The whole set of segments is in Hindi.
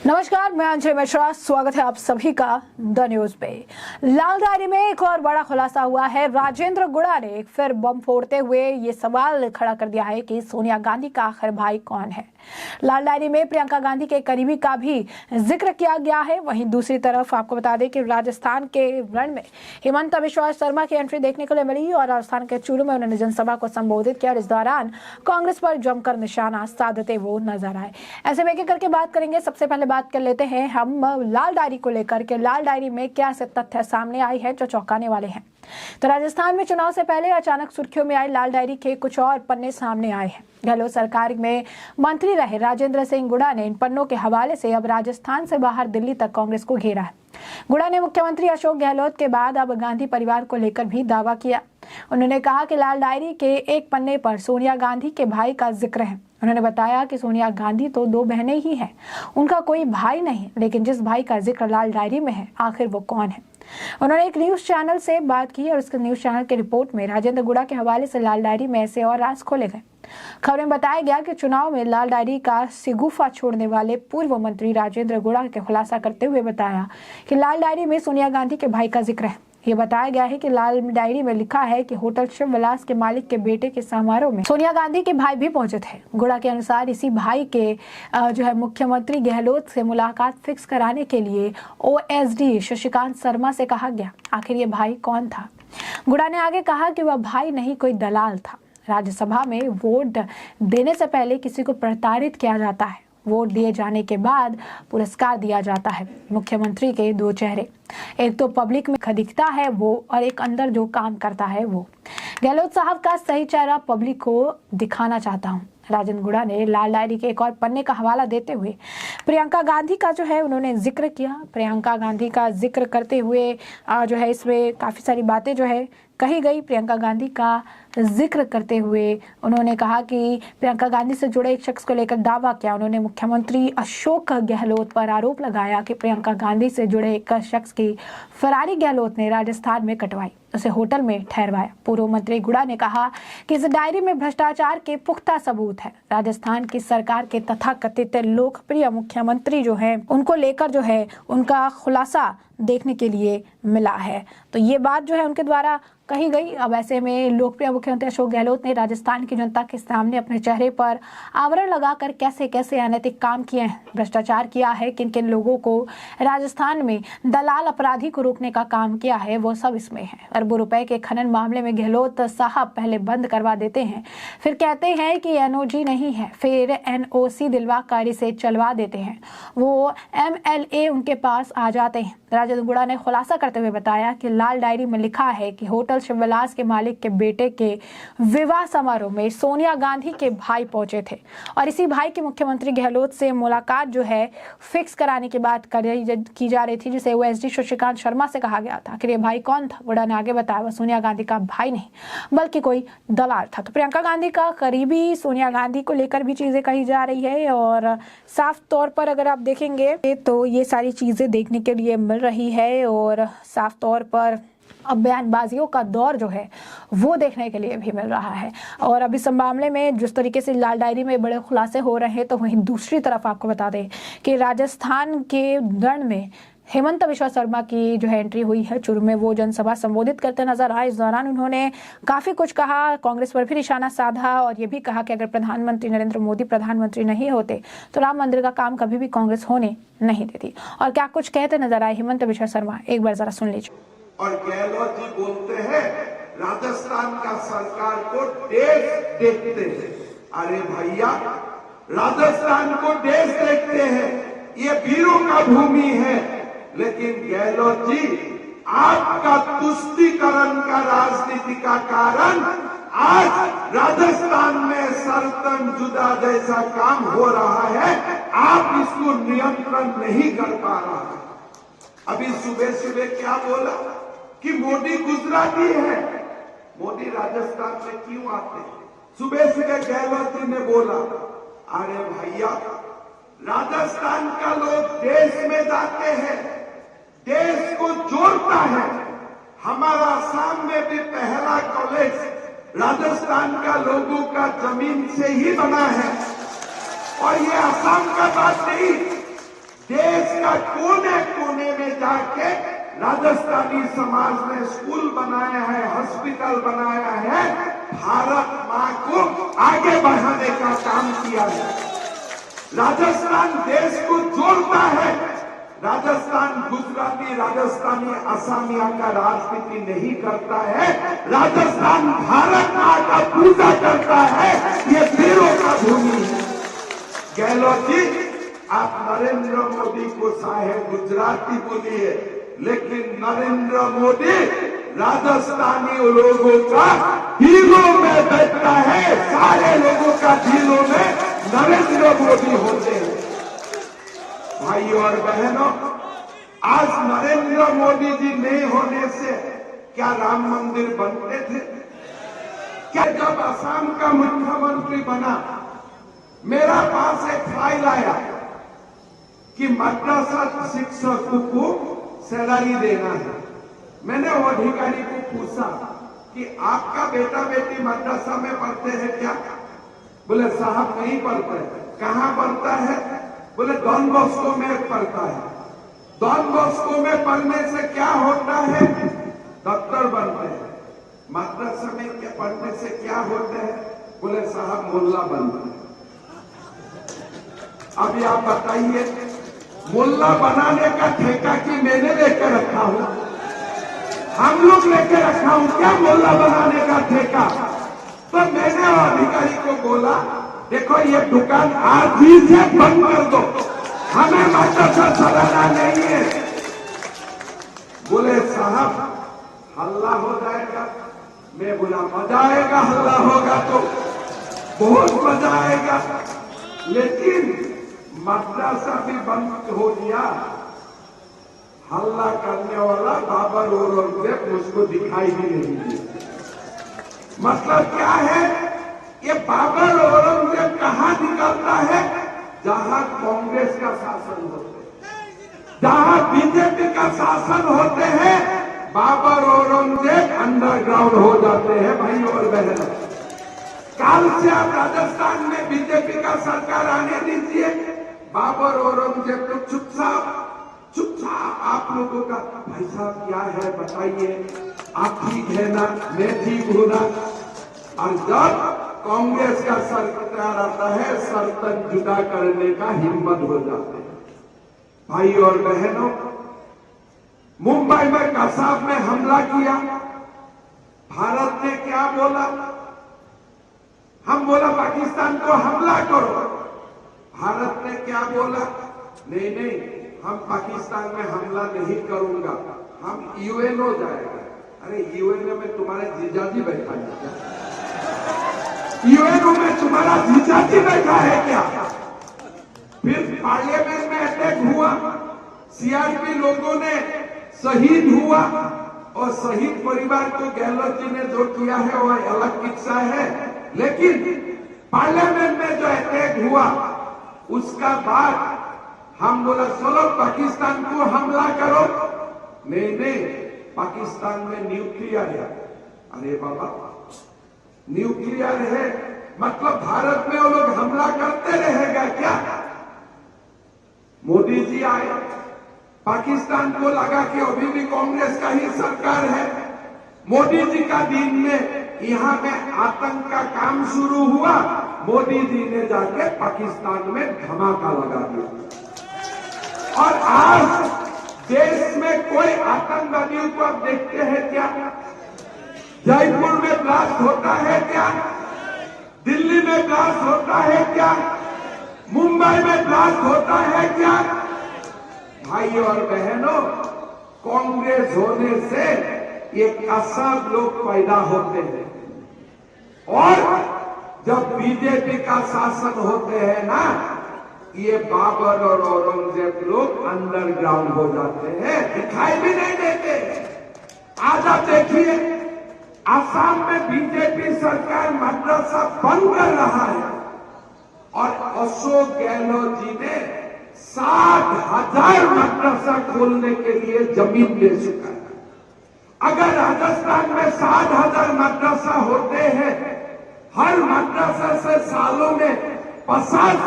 नमस्कार, मैं अंजलि मिश्रा। स्वागत है आप सभी का द न्यूज पे। लाल डायरी में एक और बड़ा खुलासा हुआ है। राजेंद्र गुड़ा ने फिर बम फोड़ते हुए ये सवाल खड़ा कर दिया है कि सोनिया गांधी का आखिर भाई कौन है। लाल डायरी में प्रियंका गांधी के करीबी का भी जिक्र किया गया है। वहीं दूसरी तरफ आपको बता दें कि राजस्थान के रण में हेमंत बिश्वा शर्मा की एंट्री देखने को मिली और राजस्थान के चूरू में उन्होंने जनसभा को संबोधित किया और इस दौरान कांग्रेस पर जमकर निशाना साधते वो नजर आए। ऐसे में एक करके बात करेंगे। सबसे पहले बात कर लेते हैं हम लाल डायरी को लेकर के लाल डायरी में क्या से तथ्य सामने आई है जो चौंकाने वाले हैं। तो राजस्थान में चुनाव से पहले अचानक सुर्खियों में आई लाल डायरी के कुछ और पन्ने सामने आए हैं। गहलोत सरकार में मंत्री रहे राजेंद्र सिंह गुड़ा ने इन पन्नों के हवाले से अब राजस्थान से बाहर दिल्ली तक कांग्रेस को घेरा है। गुड़ा ने मुख्यमंत्री अशोक गहलोत के बाद अब गांधी परिवार को लेकर भी दावा किया। उन्होंने कहा कि लाल डायरी के एक पन्ने पर सोनिया गांधी के भाई का जिक्र है। उन्होंने बताया कि सोनिया गांधी तो दो बहनें ही हैं, उनका कोई भाई नहीं, लेकिन जिस भाई का जिक्र लाल डायरी में है आखिर वो कौन है। उन्होंने एक न्यूज चैनल से बात की और उसके न्यूज चैनल की रिपोर्ट में राजेंद्र गुड़ा के हवाले से लाल डायरी में ऐसे और राज खोले गए। खबर में बताया गया कि चुनाव में लाल डायरी का सिगुफा छोड़ने वाले पूर्व मंत्री राजेंद्र गुड़ा के खुलासा करते हुए बताया कि लाल डायरी में सोनिया गांधी के भाई का जिक्र है। ये बताया गया है कि लाल डायरी में लिखा है कि होटल शिव विलास के मालिक के बेटे के समारोह में सोनिया गांधी के भाई भी पहुंचे थे। गुड़ा के अनुसार इसी भाई के मुख्यमंत्री गहलोत से मुलाकात फिक्स कराने के लिए OSD शशिकांत शर्मा से कहा गया। आखिर ये भाई कौन था? गुड़ा ने आगे कहा कि वह भाई नहीं, कोई दलाल था। राज्यसभा में वोट देने से पहले किसी को प्रताड़ित किया जाता है। वोट दिए जाने के बाद पुरस्कार दिया जाता है। मुख्यमंत्री के दो चेहरे, एक तो पब्लिक में दिखता है वो और एक अंदर जो काम करता है वो। गहलोत साहब का सही चेहरा पब्लिक को दिखाना चाहता हूँ। राजेंद्र गुड़ा ने लाल डायरी के एक और पन्ने का हवाला देते हुए प्रियंका गांधी का उन्होंने जिक्र किया। प्रियंका गांधी का जिक्र करते हुए इसमें काफ़ी सारी बातें कही गई। प्रियंका गांधी का जिक्र करते हुए उन्होंने कहा कि प्रियंका गांधी से जुड़े एक शख्स को लेकर दावा किया। उन्होंने मुख्यमंत्री अशोक गहलोत पर आरोप लगाया कि प्रियंका गांधी से जुड़े एक शख्स की फरारी गहलोत ने राजस्थान में कटवाई, उसे होटल में ठहरवाया। पूर्व मंत्री गुड़ा ने कहा कि इस डायरी में भ्रष्टाचार के पुख्ता सबूत है। राजस्थान की सरकार के तथाकथित लोकप्रिय मुख्यमंत्री उनको लेकर उनका खुलासा देखने के लिए मिला है। तो ये बात उनके द्वारा कही गई। अब ऐसे में लोकप्रिय मुख्यमंत्री अशोक गहलोत ने राजस्थान की जनता के सामने अपने चेहरे पर आवरण लगाकर कैसे कैसे अनैतिक काम किए हैं, भ्रष्टाचार किया है, किन किन लोगों को राजस्थान में दलाल अपराधी को रोकने का काम किया है, वो सब इसमें है। अरबों रुपए के खनन मामले में गहलोत साहब पहले बंद करवा देते हैं, फिर कहते हैं कि NOG नहीं है, फिर NOC दिलवाकारी से चलवा देते हैं, वो MLA उनके पास आ जाते हैं। राजेंद्र गुड़ा ने खुलासा करते हुए बताया कि लाल डायरी में लिखा है कि होटल शिव विलास के मालिक के बेटे के विवाह समारोह में सोनिया गांधी के भाई पहुंचे थे और इसी भाई की मुख्यमंत्री गहलोत से मुलाकात फिक्स कराने की बात की जा रही थी, जिसे OSD शशिकांत शर्मा से कहा गया था। आखिर ये भाई कौन था? गुड़ा ने आगे बताया वह सोनिया गांधी का भाई नहीं बल्कि कोई दलाल था। तो प्रियंका गांधी का करीबी सोनिया गांधी को लेकर भी चीजें कही जा रही है और साफ तौर पर अगर आप देखेंगे तो ये सारी चीजें देखने के लिए मिल रही है और साफ तौर पर अब बयानबाजियों का दौर वो देखने के लिए भी मिल रहा है। और अब इस मामले में जिस तरीके से लाल डायरी में बड़े खुलासे हो रहे हैं, तो वहीं दूसरी तरफ आपको बता दें कि राजस्थान के रण में हेमंत बिश्वा शर्मा की एंट्री हुई है। चूरू में वो जनसभा संबोधित करते नजर आए। इस दौरान उन्होंने काफी कुछ कहा, कांग्रेस पर भी निशाना साधा और ये भी कहा कि अगर प्रधानमंत्री नरेंद्र मोदी प्रधानमंत्री नहीं होते तो राम मंदिर का काम कभी भी कांग्रेस होने नहीं देती। और क्या कुछ कहते नजर आए हेमंत बिश्वा शर्मा, एक बार जरा सुन लीजिए। और गहलोत जी बोलते हैं राजस्थान का सरकार को देश देखते हैं। अरे भैया, राजस्थान को देश देखते हैं, ये वीरों का भूमि है। लेकिन गहलोत जी, आपका तुष्टीकरण का राजनीति का कारण आज राजस्थान में सरतन जुदा जैसा काम हो रहा है, आप इसको नियंत्रण नहीं कर पा रहा है। अभी सुबह सुबह क्या बोला कि मोदी गुजराती है, मोदी राजस्थान में क्यों आते हैं? सुबह सुबह गहलोत जी ने बोला, अरे भैया, राजस्थान का लोग देश में जाते हैं, देश को जोड़ता है। हमारा आसाम में भी पहला कॉलेज राजस्थान का लोगों का जमीन से ही बना है। और ये आसाम का बात नहीं, देश का कोने कोने में जाके राजस्थानी समाज ने स्कूल बनाया है, हॉस्पिटल बनाया है, भारत मां को आगे बढ़ाने का काम किया है। राजस्थान देश को जोड़ता है। राजस्थान गुजराती, राजस्थानी, असमिया का राजनीति नहीं करता है। राजस्थान भारत मां का पूजा करता है। ये वीरों का भूमि है। गहलोत जी, आप नरेंद्र मोदी को चाहे गुजराती बोलिए, लेकिन नरेंद्र मोदी राजस्थानी लोगों का दिलों में बैठता है। सारे लोगों का दिलों में नरेंद्र मोदी होते हैं। भाइयों और बहनों, आज नरेंद्र मोदी जी नहीं होने से क्या राम मंदिर बनते थे? क्या जब असम का मुख्यमंत्री बना, मेरा पास एक फाइल आया कि मद्रासा शिक्षकों को सैलरी देना है। मैंने वो अधिकारी को पूछा कि आपका बेटा बेटी मद्रासा में पढ़ते हैं क्या? बोले साहब नहीं पढ़ते। कहाँ पढ़ता है? बोले डॉन बॉस्को में पढ़ता है। डॉन बॉस्को में पढ़ने से क्या होता है? डॉक्टर बनते हैं। मद्रासा में क्या पढ़ने से क्या होते हैं? बोले साहब मुल्ला बनते हैं। अभी आप बताइए, मुल्ला बनाने का ठेका कि मैंने लेकर रखा हूं? हम लोग लेकर रखा हूं क्या मुल्ला बनाने का ठेका? तो मैंने वो अधिकारी को बोला, देखो ये दुकान आज ही से बंद कर दो, हमें मद्रासा चलाना नहीं है। बोले साहब हल्ला हो जाएगा। मैं बोला मजा आएगा, हल्ला होगा तो बहुत मजा आएगा। लेकिन मद्रासा भी बंद हो गया। हल्ला करने वाला बाबर औरंगजेब मुझको दिखाई भी नहीं दिया। मतलब क्या है? ये बाबर औरंगजेब कहां निकलता है? जहां कांग्रेस का शासन होते हैं, जहां बीजेपी का शासन होते हैं, बाबर औरंगजेब अंडरग्राउंड हो जाते हैं। भाई और बहनों, काल से आप राजस्थान में बीजेपी का सरकार आने दीजिए। बाबर औरंगजेब तो चुपचाप आप लोगों का भाई साहब क्या है बताइए, आप ठीक है ना, मैं ठीक हूं ना। और जब कांग्रेस का सरकार आता है, सर्तन जुदा करने का हिम्मत हो जाते हैं। भाई और बहनों, मुंबई में कसाब में हमला किया, भारत ने क्या बोला? हम बोला पाकिस्तान को हमला करो। भारत ने क्या बोला? नहीं नहीं, हम पाकिस्तान में हमला नहीं करूंगा, हम यूएनओ जाएगा। अरे यूएनओ में तुम्हारे जीजाजी बैठा है क्या? यूएनओ में तुम्हारा जीजाजी बैठा है क्या? फिर पार्लियामेंट में अटैक हुआ, सीआरपी लोगों ने शहीद हुआ, और शहीद परिवार को गहलोत जी ने जो किया है वो अलग किस्सा है। लेकिन पार्लियामेंट में जो अटैक हुआ, उसका बाद हम बोला चलो पाकिस्तान को हमला करो। नहीं नहीं, पाकिस्तान में न्यूक्लियर है। अरे बाबा, न्यूक्लियर है मतलब भारत में वो लोग हमला करते रहेगा क्या? मोदी जी आए, पाकिस्तान को लगा कि अभी भी कांग्रेस का ही सरकार है। मोदी जी का दिन में यहां में आतंक का काम शुरू हुआ, मोदी जी ने जाके पाकिस्तान में धमाका लगा दिया। और आज देश में कोई आतंकवादियों को आप देखते हैं क्या? जयपुर में ब्लास्ट होता है क्या? दिल्ली में ब्लास्ट होता है क्या? मुंबई में ब्लास्ट होता है क्या? भाइयों और बहनों, कांग्रेस होने से ये कसाब लोग पैदा होते हैं, और जब बीजेपी का शासन होते हैं ना, ये बाबर और औरंगजेब लोग अंडरग्राउंड हो जाते हैं, दिखाई भी नहीं देते। आज आप देखिए, असम में बीजेपी सरकार मद्रासा बंद कर रहा है, और अशोक गहलोत जी ने 60,000 मद्रासा खोलने के लिए जमीन दे चुका है। अगर राजस्थान में 60,000 मद्रासा होते हैं, हर मद्रासा से सालों में 50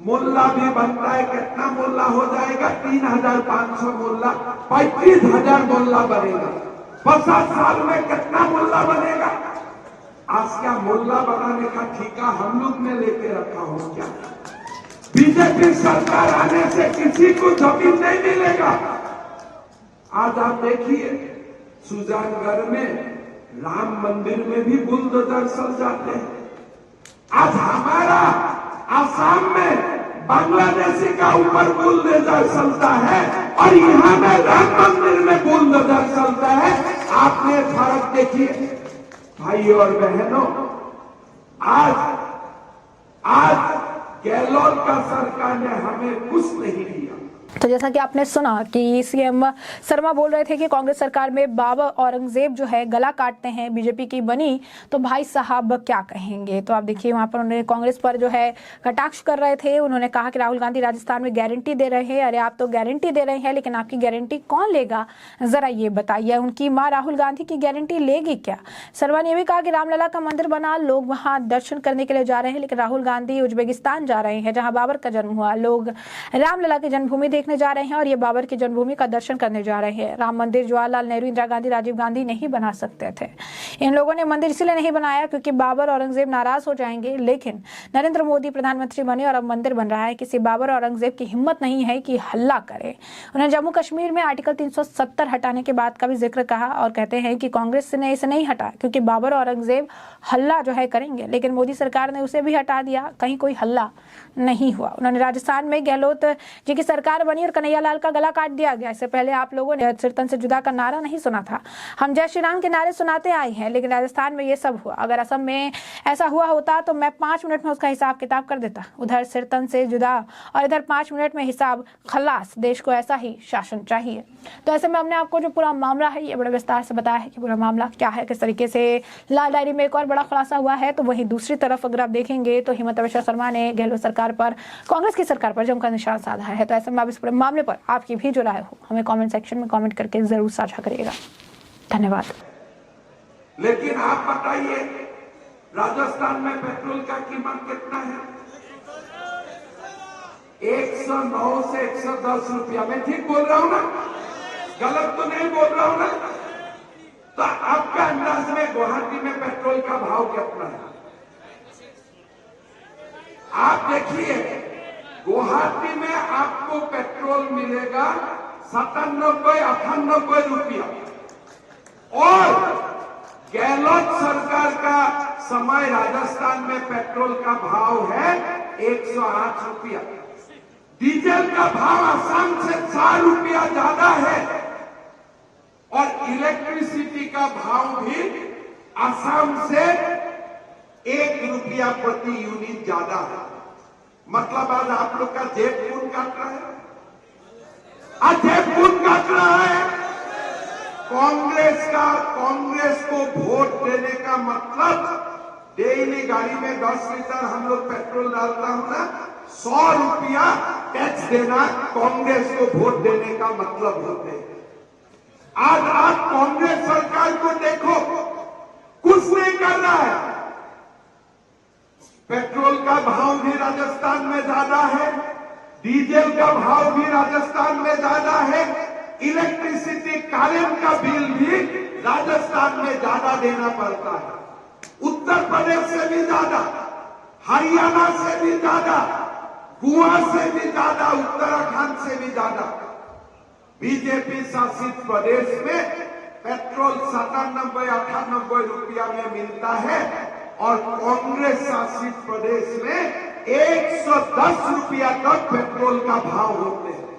मोहल्ला भी बनता है, कितना मोहल्ला हो जाएगा? 3,500 मोहल्ला, 35,000 मोहल्ला बनेगा। 50 साल में कितना मोहल्ला बनेगा? आज क्या मोहल्ला बनाने का ठेका हम लोग ने लेके रखा हो क्या? बीजेपी सरकार आने से किसी को जमीन नहीं मिलेगा। आज आप देखिए सुजानगढ़ में राम मंदिर में भी बुलडोजर चल जाते हैं। आज हमारा आसाम में बांग्लादेशी का ऊपर बुलडोजर चलता है और यहाँ में राम मंदिर में बुलडोजर चलता है। आपने फर्क देखिए भाई और बहनों। आज गहलोत का सरकार ने हमें कुछ नहीं दिया। तो जैसा कि आपने सुना कि सीएम शर्मा बोल रहे थे कि कांग्रेस सरकार में बाबर औरंगजेब जो है गला काटते हैं, बीजेपी की बनी तो भाई साहब क्या कहेंगे। तो आप देखिए वहां पर उन्होंने कांग्रेस पर जो है कटाक्ष कर रहे थे। उन्होंने कहा कि राहुल गांधी राजस्थान में गारंटी दे रहे हैं। अरे आप तो गारंटी दे रहे हैं, लेकिन आपकी गारंटी कौन लेगा जरा ये बताइए। उनकी माँ राहुल गांधी की गारंटी लेगी क्या? शर्मा ने भी कहा कि रामलला का मंदिर बना, लोग वहां दर्शन करने के लिए जा रहे हैं, लेकिन राहुल गांधी उज्बेकिस्तान जा रहे हैं जहां बाबर का जन्म हुआ। लोग रामलला की जन्मभूमि देखने जा रहे हैं और ये बाबर की जन्मभूमि का दर्शन करने जा रहे हैं। राम मंदिर जवाहरलाल नेहरू, इंदिरा गांधी, राजीव गांधी नहीं बना सकते थे। इन लोगों ने मंदिर इसलिए नहीं बनाया क्योंकि बाबर औरंगजेब नाराज हो जाएंगे। लेकिन नरेंद्र मोदी प्रधानमंत्री बने और अब मंदिर बन रहा है। किसी बाबर औरंगजेब की हिम्मत नहीं है कि हल्ला करे। उन्होंने जम्मू कश्मीर में आर्टिकल 370 हटाने के बाद का भी जिक्र कहा और कहते हैं कि कांग्रेस ने इसे नहीं हटाया क्योंकि बाबर औरंगजेब हल्ला जो है करेंगे, लेकिन मोदी सरकार ने उसे भी हटा दिया। कहीं कोई हल्ला नहीं हुआ। उन्होंने राजस्थान में गहलोत जी की सरकार बनी और कन्हैया लाल का गला काट दिया गया। इससे पहले आप लोगों ने सिरतन से जुदा का नारा नहीं सुना था। हम जय श्री राम के नारे सुनाते आए हैं, लेकिन राजस्थान में ये सब हुआ। अगर असम में ऐसा हुआ होता तो मैं 5 मिनट में उसका हिसाब किताब कर देता। उधर सिरतन से जुदा और इधर 5 मिनट में हिसाब खलास। देश को ऐसा ही शासन चाहिए। तो ऐसे में हमने आपको जो पूरा मामला है ये बड़े विस्तार से बताया है कि पूरा मामला क्या है, किस तरीके से लाल डायरी में एक और बड़ा खुलासा हुआ है। तो वहीं दूसरी तरफ अगर आप देखेंगे तो हिमंता बिश्वा शर्मा ने गहलोत सरकार पर, कांग्रेस की सरकार पर जमकर निशाना साधा है। तो ऐसे में आप इस पूरे मामले पर आपकी भी जो राय हो हमें कमेंट सेक्शन में कमेंट करके जरूर साझा करिएगा। धन्यवाद। लेकिन आप बताइए राजस्थान में पेट्रोल का कीमत कितना है? 109 से 110 रुपया। मैं ठीक बोल रहा हूं ना? गलत तो नहीं बोल रहा हूं ना? तो आपका अंदाज में गुवाहाटी में पेट्रोल का भाव कितना है? आप देखिए गुवाहाटी में आपको पेट्रोल मिलेगा 97-98 रुपया और गहलोत सरकार का समय राजस्थान में पेट्रोल का भाव है 108 रुपया। डीजल का भाव आसाम से 4 रुपया ज्यादा है और इलेक्ट्रिसिटी का भाव भी आसाम से 1 रुपया प्रति यूनिट ज्यादा है। मतलब आज आप लोग का जेब खून काट रहा है। आज जेब खून काट रहा है। कांग्रेस को वोट देने का मतलब डेली गाड़ी में 10 लीटर हम लोग पेट्रोल डालता हूं ना, 100 रुपया टैक्स देना कांग्रेस को वोट देने का मतलब होते हैं। आज आप कांग्रेस सरकार को देखो, कुछ नहीं कर रहा है। पेट्रोल का भाव भी राजस्थान में ज्यादा है, डीजल का भाव भी राजस्थान में ज्यादा है, इलेक्ट्रिसिटी करेंट का बिल भी राजस्थान में ज्यादा देना पड़ता है। उत्तर प्रदेश से भी ज्यादा, हरियाणा से भी ज्यादा, गोवा से भी ज्यादा, उत्तराखंड से भी ज्यादा। बीजेपी शासित प्रदेश में पेट्रोल 97-98 रुपया में मिलता है और कांग्रेस शासित प्रदेश में 110 रुपया तक पेट्रोल का भाव होते हैं।